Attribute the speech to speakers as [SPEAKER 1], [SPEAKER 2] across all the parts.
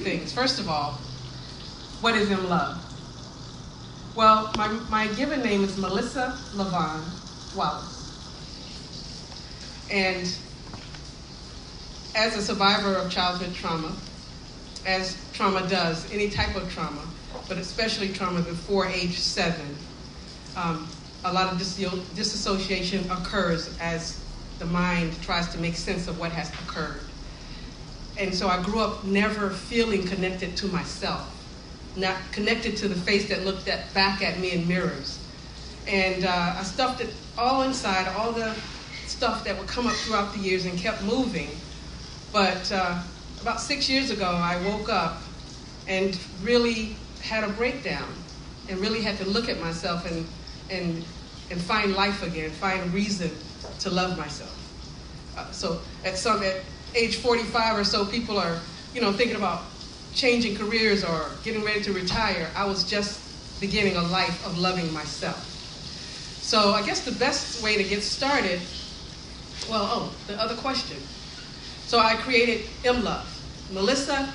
[SPEAKER 1] things. First of all, what is M Love? Well, my given name is Melissa LaVon Wallace. And as a survivor of childhood trauma, as trauma does, any type of trauma, but especially trauma before age 7, a lot of disassociation occurs as the mind tries to make sense of what has occurred. And so I grew up never feeling connected to myself, not connected to the face that looked back at me in mirrors. And I stuffed it all inside, all the stuff that would come up throughout the years, and kept moving. But about 6 years ago, I woke up and really had a breakdown and really had to look at myself and find life again, find reason to love myself. So at age 45 or so, people are, thinking about changing careers or getting ready to retire. I was just beginning a life of loving myself. So I guess the best way to get started, the other question. So I created M Love, Melissa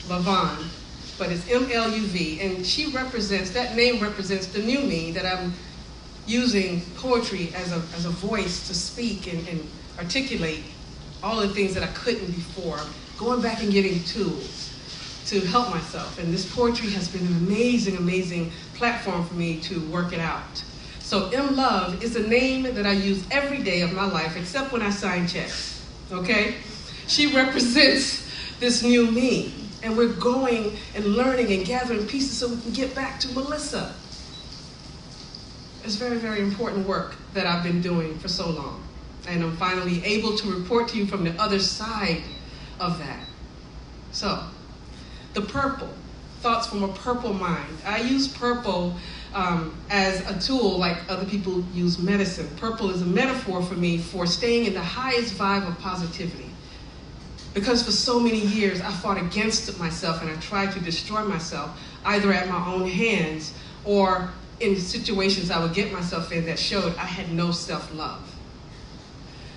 [SPEAKER 1] LaVon, but it's M-L-U-V, and that name represents the new me, that I'm using poetry as a voice to speak and articulate all the things that I couldn't before, going back and getting tools to help myself. And this poetry has been an amazing, amazing platform for me to work it out. So M Love is a name that I use every day of my life, except when I sign checks, okay? She represents this new me. And we're going and learning and gathering pieces so we can get back to Melissa. It's very, very important work that I've been doing for so long. And I'm finally able to report to you from the other side of that. So, the purple, thoughts from a purple mind. I use purple as a tool like other people use medicine. Purple is a metaphor for me for staying in the highest vibe of positivity. Because for so many years, I fought against myself and I tried to destroy myself, either at my own hands or in situations I would get myself in that showed I had no self-love.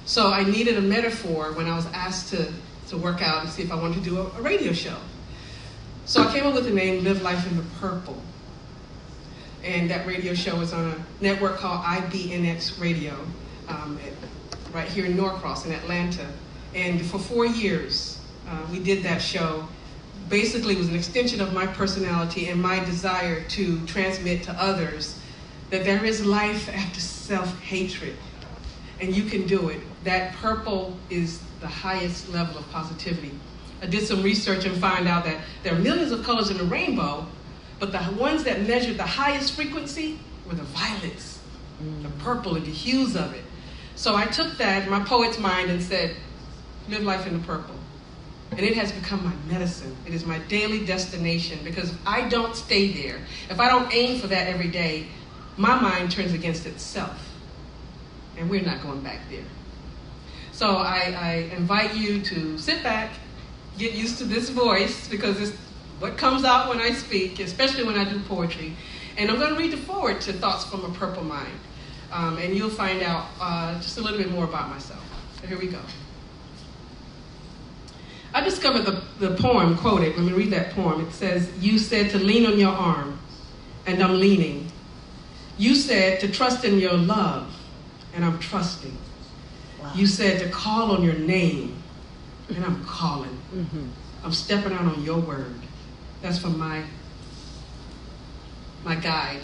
[SPEAKER 1] So I needed a metaphor when I was asked to work out and see if I wanted to do a radio show. So I came up with the name Live Life in the Purple. And that radio show is on a network called IBNX Radio, right here in Norcross in Atlanta. And for 4 years, we did that show. Basically, it was an extension of my personality and my desire to transmit to others that there is life after self-hatred, and you can do it. That purple is the highest level of positivity. I did some research and found out that there are millions of colors in the rainbow, but the ones that measured the highest frequency were the violets, the purple, and the hues of it. So I took that, my poet's mind, and said, live life in the purple. And it has become my medicine. It is my daily destination, because if I don't stay there, if I don't aim for that every day, my mind turns against itself. And we're not going back there. So I invite you to sit back, get used to this voice, because it's what comes out when I speak, especially when I do poetry. And I'm going to read the foreword to Thoughts from a Purple Mind. And you'll find out just a little bit more about myself. So here we go. I discovered the poem quoted. Let me read that poem. It says, you said to lean on your arm, and I'm leaning. You said to trust in your love, and I'm trusting. Wow. You said to call on your name, and I'm calling. Mm-hmm. I'm stepping out on your word. That's from my guide,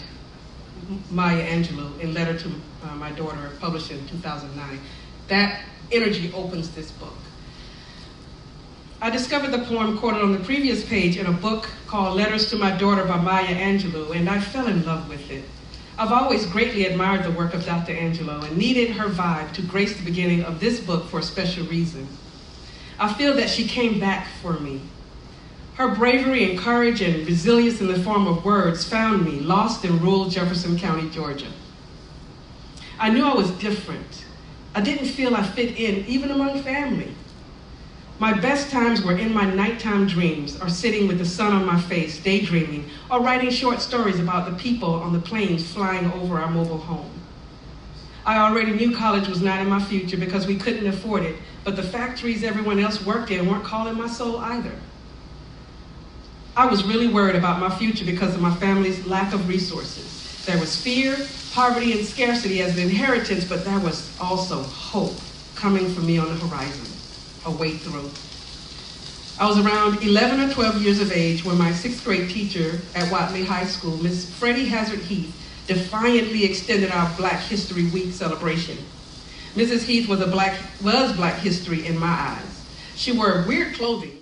[SPEAKER 1] Maya Angelou, in Letter to My Daughter, published in 2009. That energy opens this book. I discovered the poem quoted on the previous page in a book called Letters to My Daughter by Maya Angelou, and I fell in love with it. I've always greatly admired the work of Dr. Angelou and needed her vibe to grace the beginning of this book for a special reason. I feel that she came back for me. Her bravery and courage and resilience in the form of words found me lost in rural Jefferson County, Georgia. I knew I was different. I didn't feel I fit in, even among family. My best times were in my nighttime dreams, or sitting with the sun on my face, daydreaming, or writing short stories about the people on the planes flying over our mobile home. I already knew college was not in my future because we couldn't afford it, but the factories everyone else worked in weren't calling my soul either. I was really worried about my future because of my family's lack of resources. There was fear, poverty, and scarcity as an inheritance, but there was also hope coming for me on the horizon, a way through. I was around 11 or 12 years of age when my 6th grade teacher at Watley High School, Miss Freddie Hazard Heath, defiantly extended our Black History Week celebration. Mrs. Heath was Black History in my eyes. She wore weird clothing